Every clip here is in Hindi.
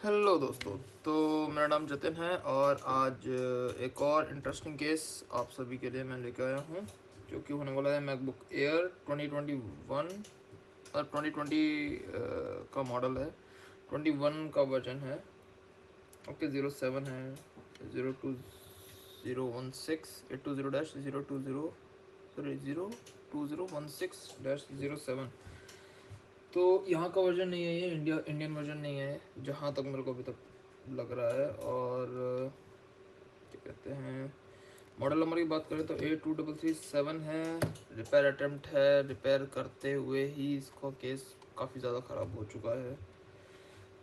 हेलो दोस्तों। तो मेरा नाम जतिन है और आज एक और इंटरेस्टिंग केस आप सभी के लिए मैं लेकर आया हूँ, जो कि होने वाला है मैकबुक एयर 2021 और 2020 का मॉडल है। 21 का वर्जन है। ओके, 07 है, 02016 820-020 तो यहाँ का वर्जन नहीं है, ये इंडियन वर्जन नहीं है जहाँ तक मेरे को अभी तक लग रहा है। और क्या कहते हैं, मॉडल नंबर की बात करें तो A2337 है। रिपेयर अटेम्प्ट है, रिपेयर करते हुए ही इसका केस काफ़ी ज़्यादा ख़राब हो चुका है।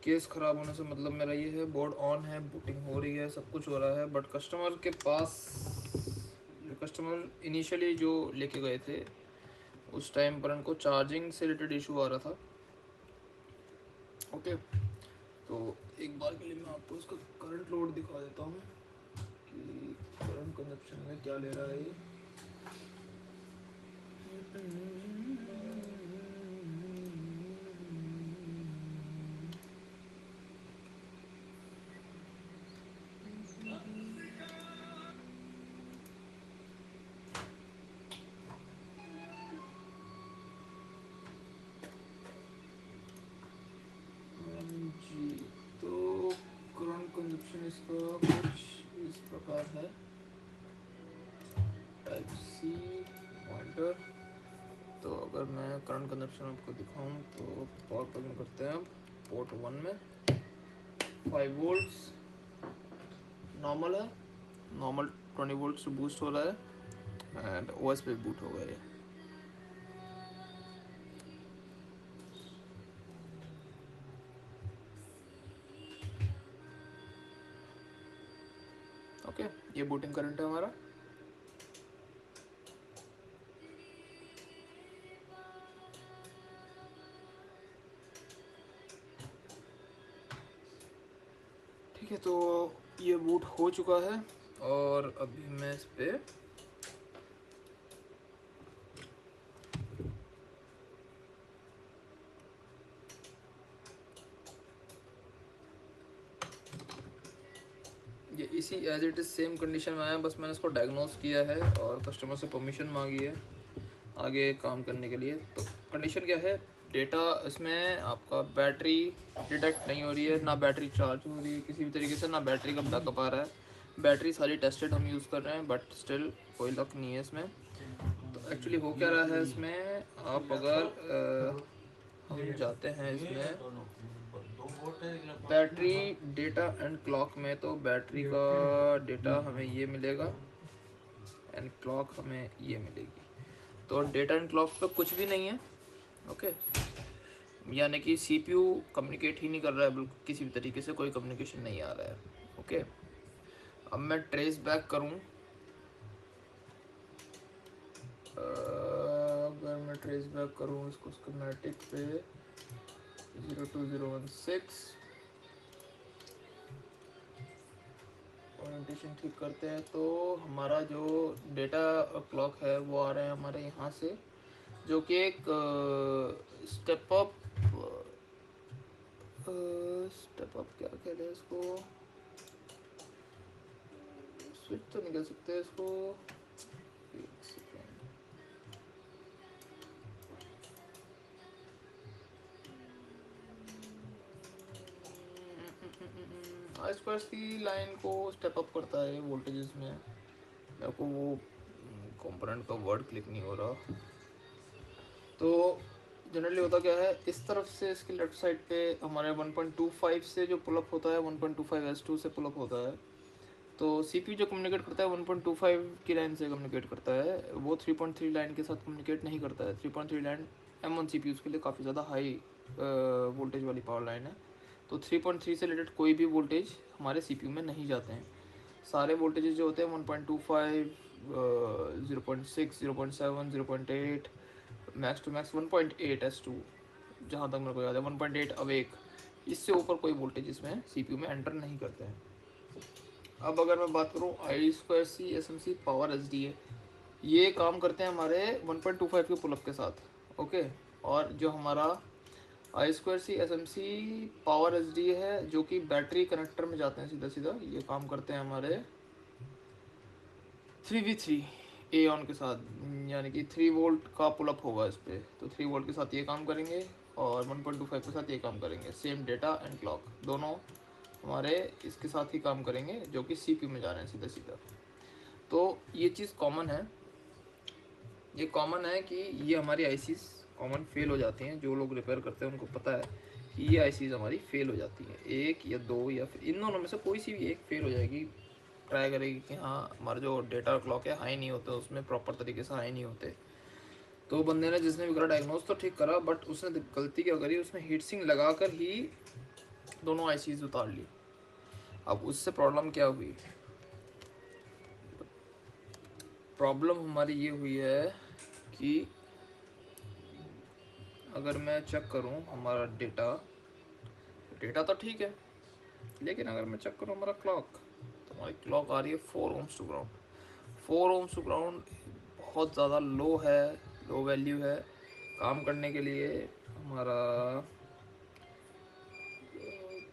केस ख़राब होने से मतलब मेरा ये है, बोर्ड ऑन है, बूटिंग हो रही है, सब कुछ हो रहा है, बट कस्टमर के पास, जो कस्टमर इनिशियली जो लेके गए थे उस टाइम पर उनको चार्जिंग से रिलेटेड इशू आ रहा था। ओके, तो एक बार के लिए मैं आपको इसका करंट लोड दिखा देता हूँ कि करंट कंजप्शन में क्या ले रहा है ये। जी, तो करंट कंजप्शन इसका कुछ इस प्रकार है। Type C pointer. तो अगर मैं करंट कंजप्शन आपको दिखाऊं तो पावर प्लग में करते हैं। अब पोर्ट 1 में 5 वोल्ट्स नॉर्मल है, नॉर्मल 20 वोल्ट से बूस्ट हो रहा है एंड ओएस पे बूट हो गया है। ओके, ये बूटिंग करंट है हमारा। ठीक है, तो ये बूट हो चुका है और अभी मैं इस पे ये इसी as it is same condition में आया, बस मैंने इसको डायग्नोस किया है और कस्टमर से परमिशन मांगी है आगे काम करने के लिए। तो कंडीशन क्या है, डेटा इसमें आपका बैटरी डिटेक्ट नहीं हो रही है, ना बैटरी चार्ज हो रही है किसी भी तरीके से, ना बैटरी का बैकअप आ रहा है। बैटरी सारी टेस्टेड हम यूज़ कर रहे हैं बट स्टिल कोई लक नहीं है इसमें। तो एक्चुअली हो क्या रहा है इसमें, आप अगर हम जाते हैं इसमें बैटरी डेटा एंड क्लॉक में, तो बैटरी का डेटा हमें ये मिलेगा एंड क्लॉक हमें ये मिलेगी। तो डेटा एंड क्लॉक पे कुछ भी नहीं है। ओके, यानी कि सीपीयू कम्युनिकेट ही नहीं कर रहा है, बिल्कुल किसी भी तरीके से कोई कम्युनिकेशन नहीं आ रहा है। ओके, अब मैं ट्रेस बैक करूं, अगर मैं ट्रेस बैक करूं इसको स्कीमेटिक पे 02016 ओरिएंटेशन ठीक करते हैं, तो हमारा जो डेटा क्लॉक है वो आ रहे हैं हमारे यहाँ से, जो कि एक स्टेप अप क्या कहते हैं इसको, स्विच तो नहीं कह सकते इसको। एक सेकेंड, आसपास की लाइन को स्टेप अप करता है वोल्टेजेस में। मेरे को वो कंपोनेंट का वर्ड क्लिक नहीं हो रहा। तो जनरली होता क्या है, इस तरफ से इसकी लेफ्ट साइड पे हमारे 1.25 से जो पुलअप होता है, 1.25 S2 से पुलअप होता है। तो सीपीयू जो कम्युनिकेट करता है 1.25 की लाइन से कम्युनिकेट करता है, वो 3.3 लाइन के साथ कम्युनिकेट नहीं करता है। 3.3 लाइन M1 सीपीयूज़ के लिए काफ़ी ज़्यादा हाई वोल्टेज वाली पावर लाइन है। तो 3.3 से रिलेटेड कोई भी वोल्टेज हमारे सीपीयू में नहीं जाते हैं। सारे वोल्टेजेस जो होते हैं 1.25, 0.6, 0.7, 0.8, मैक्स टू मैक्स 1.8 S2, जहाँ तक मेरे को याद है 1.8 अवेक, इससे ऊपर कोई वोल्टेज इसमें सीपीयू में एंटर नहीं करते हैं। अब अगर मैं बात करूँ I2C SMC पावर SDA, ये काम करते हैं हमारे 1.25 के पुलअप के साथ। ओके, और जो हमारा I2C SMC पावर SD है जो कि बैटरी कनेक्टर में जाते हैं सीधा सीधा, ये काम करते हैं हमारे 3V3 ए ऑन के साथ, यानी कि 3 वोल्ट का पुलअप होगा इस पर, तो 3 वोल्ट के साथ ये काम करेंगे और 1.25 के साथ ये काम करेंगे। सेम डेटा एंड क्लॉक दोनों हमारे इसके साथ ही काम करेंगे जो कि CPU में जा रहे हैं सीधा सीधा। तो ये चीज़ कॉमन है, ये कॉमन है कि ये हमारी आईसीज कॉमन फेल हो जाती हैं। जो लोग रिपेयर करते हैं उनको पता है कि ये आईसीज हमारी फेल हो जाती हैं, एक या दो या फिर इन दोनों में से कोई सी भी एक फेल हो जाएगी। ट्राई करेगी कि हाँ हमारा जो डेटा क्लॉक है हाई नहीं होते, उसमें प्रॉपर तरीके से हाई नहीं होते। तो बंदे ने जिसने भी करा डायग्नोज तो ठीक करा, बट उसने गलती क्या करी, उसने हीट सिंक लगा कर ही दोनों आईसीज उतार ली। अब उससे प्रॉब्लम क्या हुई, प्रॉब्लम हमारी ये हुई है कि अगर मैं चेक करूं हमारा डेटा, डेटा तो ठीक है, लेकिन अगर मैं चेक करूं हमारा क्लॉक, तो हमारी क्लॉक आ रही है 4 ohms to ground. 4 ohms to ground बहुत ज़्यादा लो है, लो वैल्यू है काम करने के लिए। हमारा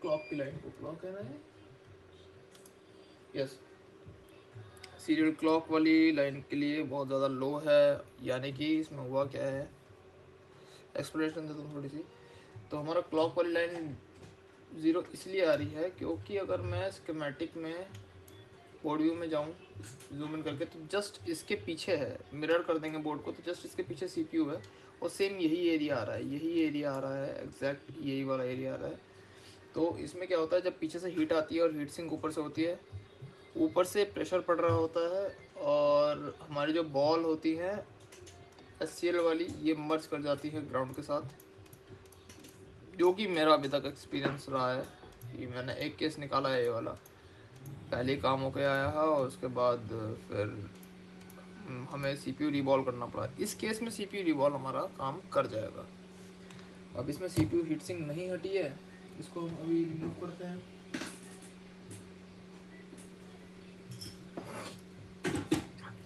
क्लॉक की लाइन को क्लॉक है ना, यस, सीरियल क्लॉक वाली लाइन के लिए बहुत ज़्यादा लो है। यानी कि इसमें हुआ क्या है, एक्सप्लेनेशन देता हूँ थोड़ी सी। तो हमारा क्लॉक वाली लाइन ज़ीरो इसलिए आ रही है क्योंकि अगर मैं स्कीमेटिक में बोर्ड व्यू में जाऊँ जूम इन करके, तो जस्ट इसके पीछे है, मिरर कर देंगे बोर्ड को, तो जस्ट इसके पीछे CPU है और सेम यही एरिया आ रहा है, यही एरिया आ रहा है, एग्जैक्ट यही वाला एरिया आ रहा है। तो इसमें क्या होता है, जब पीछे से हीट आती है और हीट सिंक ऊपर से होती है, ऊपर से प्रेशर पड़ रहा होता है और हमारी जो बॉल होती है SCL वाली, ये मर्ज कर जाती है ग्राउंड के साथ। जो कि मेरा अभी तक एक्सपीरियंस रहा है कि मैंने एक केस निकाला है ये वाला, पहले ही काम होके आया है और उसके बाद फिर हमें CPU रिवॉल्व करना पड़ा। इस केस में CPU रिवॉल्व हमारा काम कर जाएगा। अब इसमें CPU हीट सिंक नहीं हटी है, इसको हम अभी रिमूव करते हैं।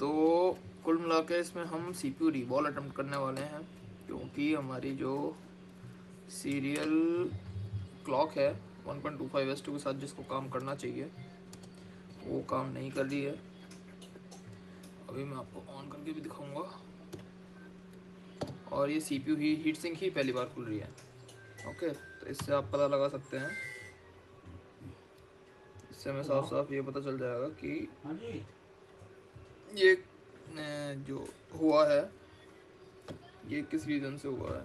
तो कुल मिला के इसमें हम CPU रिवॉल्व अटेम्प्ट करने वाले हैं, क्योंकि हमारी जो सीरियल क्लॉक है 1.25S2 के साथ जिसको काम करना चाहिए वो काम नहीं कर रही है। अभी मैं आपको ऑन करके भी दिखाऊंगा, और ये CPU ही हीट सिंक ही पहली बार खुल रही है। ओके, तो इससे आप पता लगा सकते हैं, इससे हमें साफ साफ ये पता चल जाएगा कि ये जो हुआ है ये किस रीज़न से हुआ है।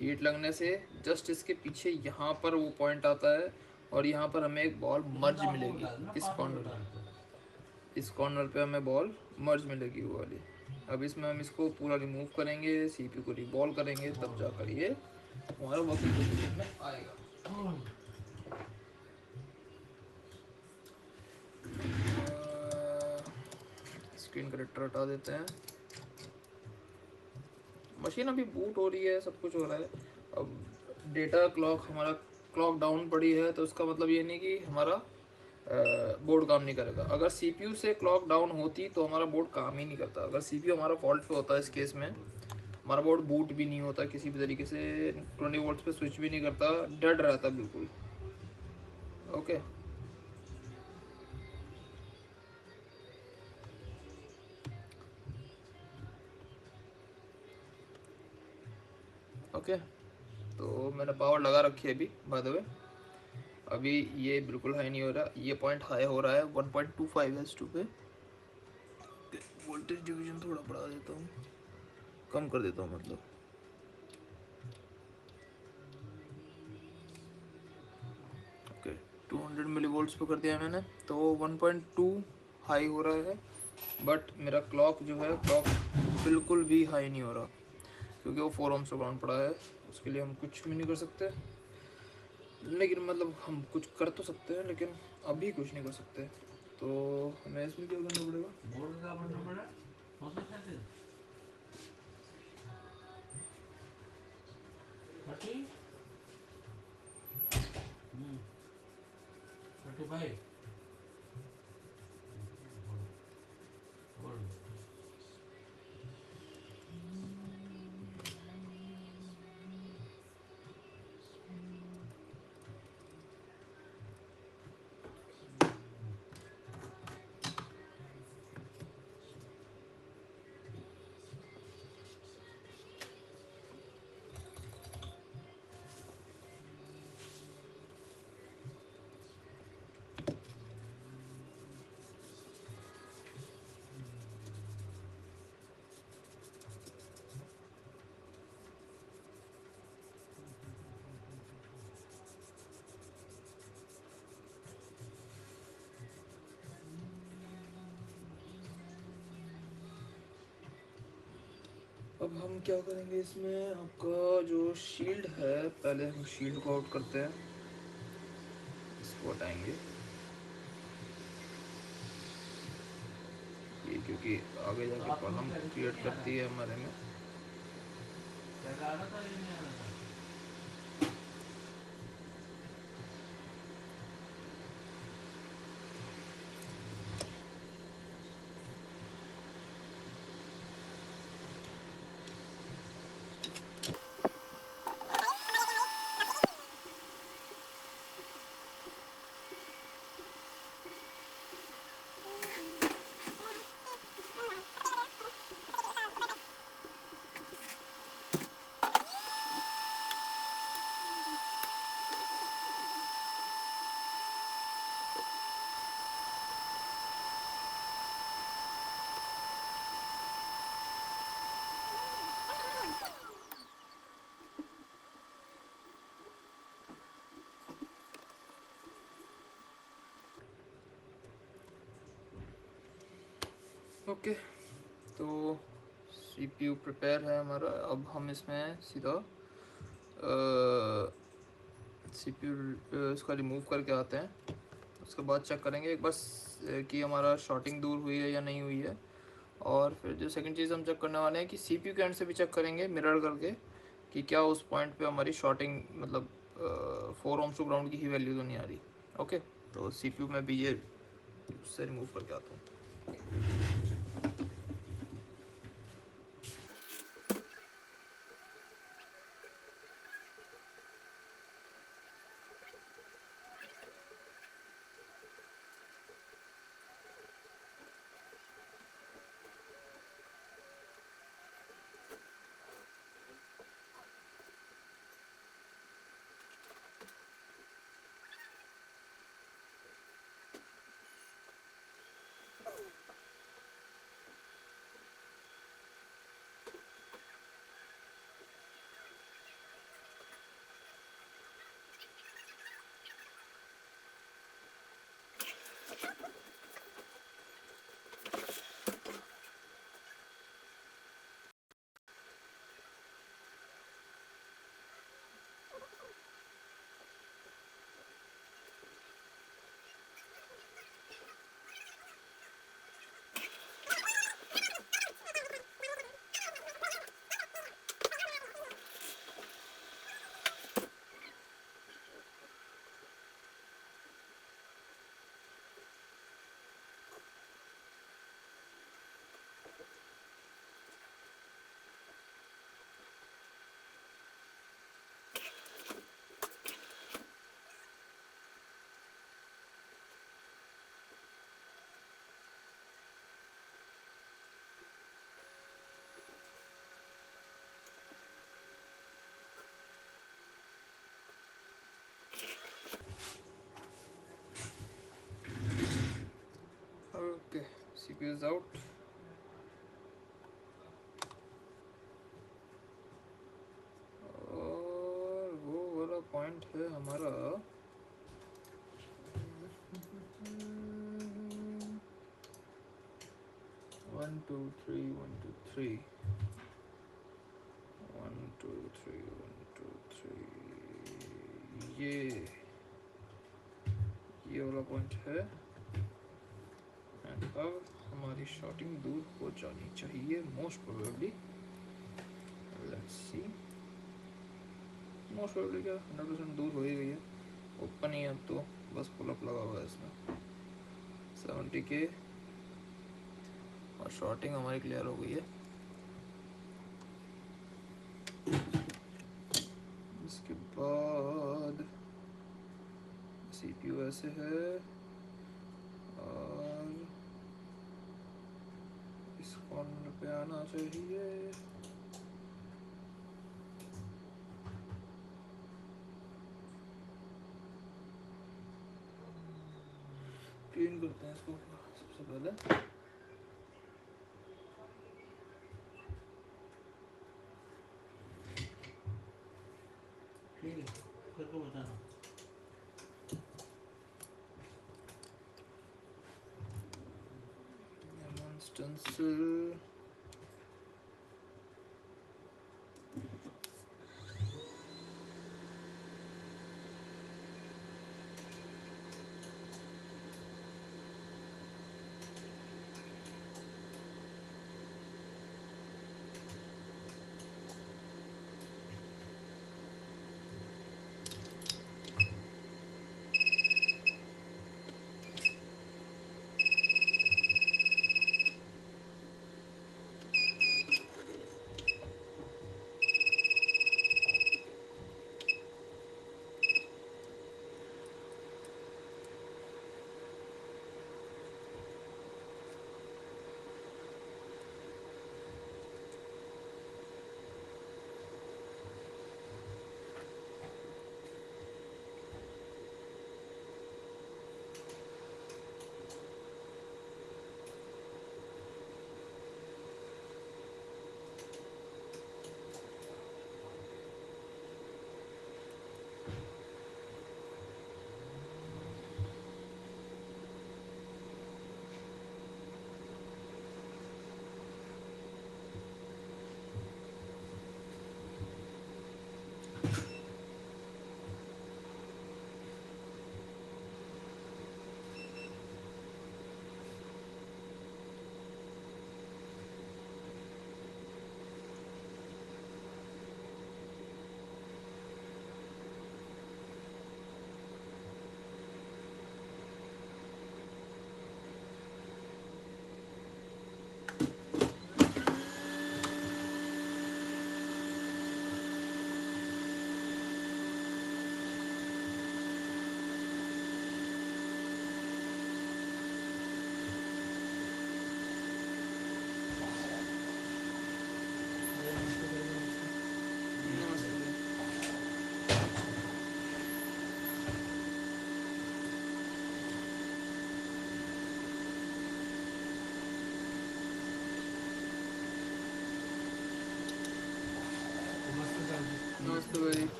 हीट लगने से जस्ट इसके पीछे यहाँ पर वो पॉइंट आता है और यहाँ पर हमें एक बॉल मर्ज मिलेगी, इस कॉर्नर पे हमें बॉल मर्ज मिलेगी वो वाली। अब इसमें हम इसको पूरा रिमूव करेंगे, CPU को रिवॉल्व करेंगे, तब जाकर ये हमारा वर्किंग पोजीशन में आएगा। स्क्रीन करेक्टर हटा देते हैं। मशीन अभी बूट हो रही है, सब कुछ हो रहा है। अब डेटा क्लॉक हमारा क्लॉक डाउन पड़ी है, तो इसका मतलब ये नहीं कि हमारा बोर्ड काम नहीं करेगा। अगर CPU से क्लॉक डाउन होती तो हमारा बोर्ड काम ही नहीं करता। अगर CPU हमारा फॉल्ट पे होता है, इस केस में हमारा बोर्ड बूट भी नहीं होता किसी भी तरीके से, 20 वोल्ट पे स्विच भी नहीं करता, डेड रहता बिल्कुल। ओके, ओके, तो मैंने पावर लगा रखी है अभी, बाय द वे। अभी ये बिल्कुल हाई नहीं हो रहा, ये पॉइंट हाई हो रहा है 1.25S2 पे। वोल्टेज डिवीजन थोड़ा बढ़ा देता हूँ, कम कर देता हूँ मतलब। ओके, 200 मिली वोल्ट्स पे कर दिया मैंने, तो 1.2 हाई हो रहा है। बट मेरा क्लॉक जो है, क्लॉक बिल्कुल भी हाई नहीं हो रहा, क्योंकि वो 4 ohms ग्राउंड पड़ा है। उसके लिए हम कुछ भी नहीं कर सकते, लेकिन मतलब हम कुछ कर तो सकते हैं, लेकिन अभी कुछ नहीं कर सकते। तो हमें इसमें क्या करना पड़ेगा, भाई अब हम क्या करेंगे इसमें, आपका जो शील्ड है पहले हम शील्ड को आउट करते हैं, इसको हटाएंगे ये, क्योंकि आगे जाके प्रॉब्लम क्रिएट करती है हमारे में। ओके, तो सीपीयू प्रिपेयर है हमारा। अब हम इसमें सीधा सीपीयू इसका रिमूव करके आते हैं। उसके बाद चेक करेंगे एक बस कि हमारा शॉर्टिंग दूर हुई है या नहीं हुई है। और फिर जो सेकंड चीज़ हम चेक करने वाले हैं कि सीपीयू के एंड से भी चेक करेंगे मिरर करके कि क्या उस पॉइंट पे हमारी शॉर्टिंग मतलब 4 ohms टू ग्राउंड की ही वैल्यू तो नहीं आ रही। ओके, तो सीपीयू में भी ये उससे रिमूव करके आता हूँ। Okay, CPU is out. और वो वाला पॉइंट है हमारा 1 2 3 1 2 3 1 2 3 1 2 3, ये वाला पॉइंट है। एंड अब हमारी शॉटिंग दूर हो जानी चाहिए most probably. Let's see, most probably क्या 100% दूर हो ही गई है। ओपन ही है अब तो, बस पुल अप लगा हुआ है इसमें 70 के, और शॉटिंग हमारी क्लियर हो गई है। इसके बाद सीपीयू ऐसे है और इस कॉर्नर पे आना चाहिए। क्लीन करते हैं इसको सबसे पहले। स्टेंसिल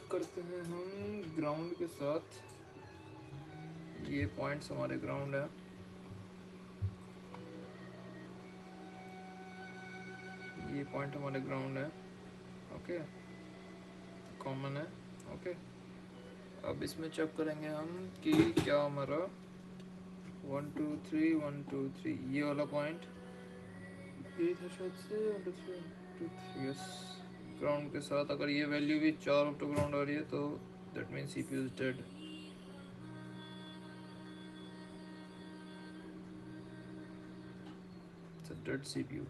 चेक करते हैं हम ग्राउंड के साथ। ये पॉइंट्स हमारे ग्राउंड है, ये पॉइंट हमारे ग्राउंड है, ओके, कॉमन है, ओके। अब इसमें चेक करेंगे हम कि क्या हमारा 1 2 3 1 2 3 ये वाला पॉइंट ये था शायद से 1 2 3 1 2 3 यस। ग्राउंड के साथ अगर ये वैल्यू भी 4 ऑफ द ग्राउंड आ रही है तो that means CPU is dead. It's a dead CPU.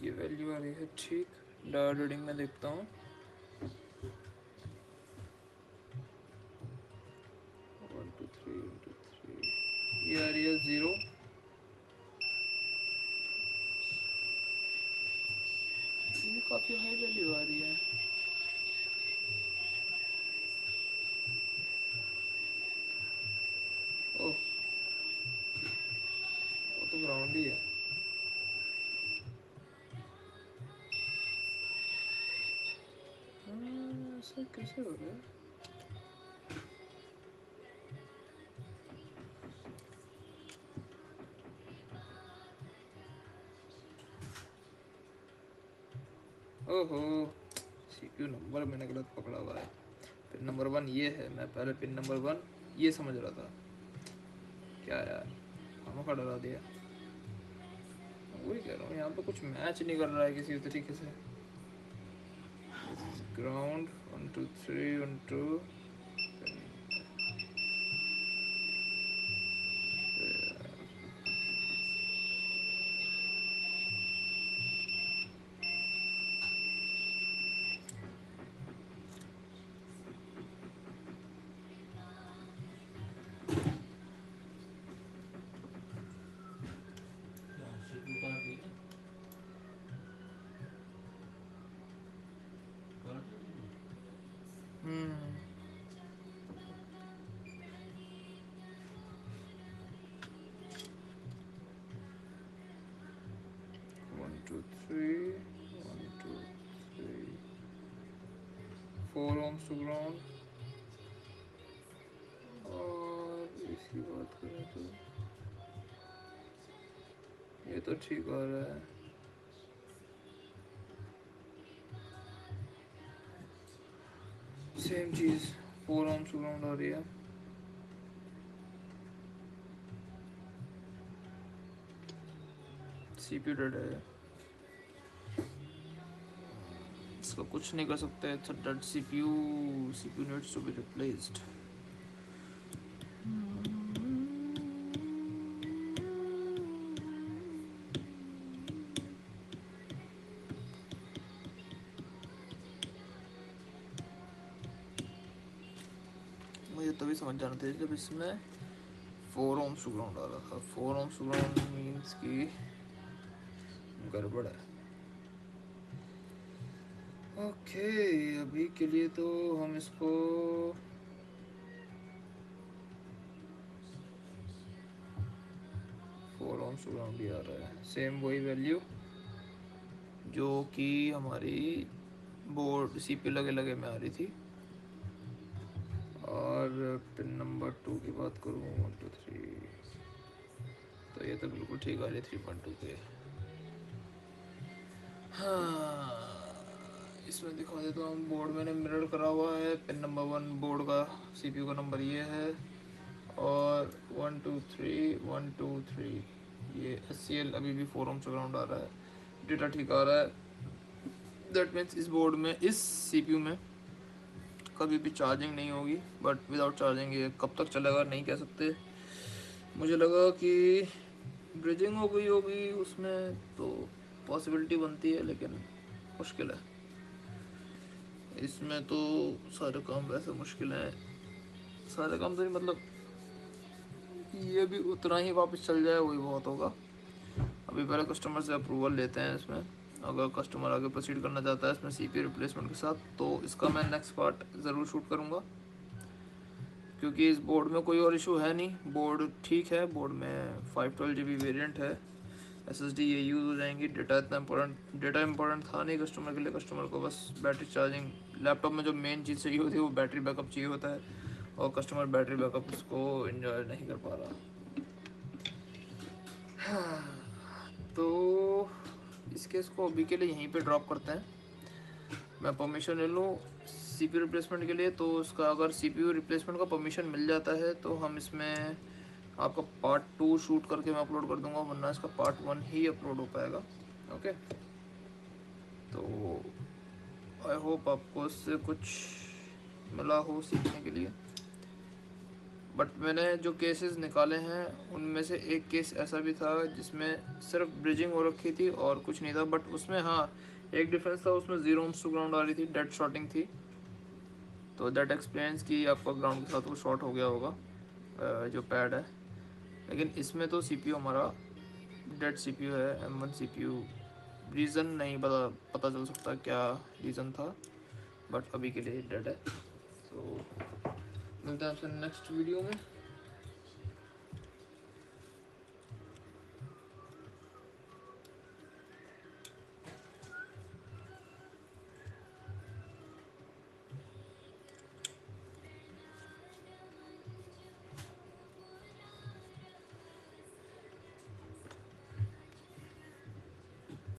ये वैल्यू आ रही है ठीक। डायोड रीडिंग में देखता हूँ। 1 2 3 1 2 3 ये आ रही है 0। ये काफ़ी हाई वैल्यू आ रही है। ओह, वो तो ग्राउंड ही है। ऐसा कैसे हो रहा है? ओहो, सीपीयू नंबर मैंने गलत पकड़ा हुआ है। पिन नंबर 1 ये है, मैं पहले पिन नंबर 1 ये समझ रहा था। क्या यार, हम का डरा दिया। वही कह रहा हूँ, यहाँ पे कुछ मैच नहीं कर रहा है किसी तरीके से। Ground 1 2 3 1 2 1 2 3 1 2 3 4 ohms to ground. और इसकी बात करें तो ये तो ठीक आ रहा है। सेम चीज़ 4 ohms टू ग्राउंड आ रही है। सीपीयू डेड है, इसका कुछ नहीं कर सकते। It's a dead CPU. CPU needs to be replaced. मुझे तभी समझ जाना था जब इसमें 4 ohms टू ग्राउंड आ रहा था। 4 ohms टू ग्राउंड मीन्स कि गड़बड़ है। ओके, अभी के लिए तो हम इसको ग्राउंड ही आ रहा है। सेम वही वैल्यू जो कि हमारी बोर्ड सीपीयू लगे लगे में आ रही थी। और पिन नंबर 2 की बात करूँ 1 2 3 तो ये तो बिल्कुल ठीक आ रही है 3.2 पे। हाँ, इसमें दिखा देता हूँ। बोर्ड मैंने मिरर करा हुआ है। पिन नंबर 1 बोर्ड का सीपीयू का नंबर ये है। और 1 2 3 1 2 3 ये SCL अभी भी 4 ohms ग्राउंड आ रहा है। डेटा ठीक आ रहा है। दैट मीन्स इस बोर्ड में, इस सीपीयू में कभी भी चार्जिंग नहीं होगी, बट विदाउट चार्जिंग ये कब तक चलेगा नहीं कह सकते। मुझे लगा कि ब्रिजिंग हो गई होगी उसमें तो पॉसिबिलिटी बनती है, लेकिन मुश्किल है। इसमें तो सारे काम वैसे मुश्किल हैं, सारे काम तो नहीं, मतलब ये भी उतना ही वापस चल जाए वही बहुत होगा। अभी पहले कस्टमर से अप्रूवल लेते हैं इसमें, अगर कस्टमर आगे प्रोसीड करना चाहता है इसमें सीपीयू रिप्लेसमेंट के साथ, तो इसका मैं नेक्स्ट पार्ट ज़रूर शूट करूँगा, क्योंकि इस बोर्ड में कोई और इशू है नहीं। बोर्ड ठीक है, बोर्ड में 512 GB वेरिएंट है, SSD ये यूज़ हो जाएंगी। डेटा इतना इंपॉर्टेंट था नहीं कस्टमर के लिए, कस्टमर को बस बैटरी चार्जिंग, लैपटॉप में जो मेन चीज़ चाहिए होती है वो बैटरी बैकअप चाहिए होता है, और कस्टमर बैटरी बैकअप उसको इन्जॉय नहीं कर पा रहा। तो इस केस को अभी के लिए यहीं पे ड्रॉप करते हैं। मैं परमिशन ले लूँ सीपीयू रिप्लेसमेंट के लिए, तो उसका अगर सीपीयू रिप्लेसमेंट का परमिशन मिल जाता है तो हम इसमें आपका पार्ट 2 शूट करके मैं अपलोड कर दूंगा, वरना इसका पार्ट 1 ही अपलोड हो पाएगा। ओके, तो आई होप आपको इससे कुछ मिला हो सीखने के लिए। बट मैंने जो केसेस निकाले हैं उनमें से एक केस ऐसा भी था जिसमें सिर्फ ब्रिजिंग हो रखी थी और कुछ नहीं था, बट उसमें हाँ एक डिफरेंस था, उसमें 0 ohms टू ग्राउंड आ रही थी, डेड शॉर्टिंग थी। तो दैट एक्सप्लेन्स कि आपका ग्राउंड के साथ वो शॉर्ट हो गया होगा जो पैड है। लेकिन इसमें तो सीपीयू हमारा डेड सीपीयू है, M1 सीपीयू। रीज़न नहीं पता चल सकता क्या रीज़न था, बट अभी के लिए डेड है। तो मिलते हैं आपसे नेक्स्ट वीडियो में।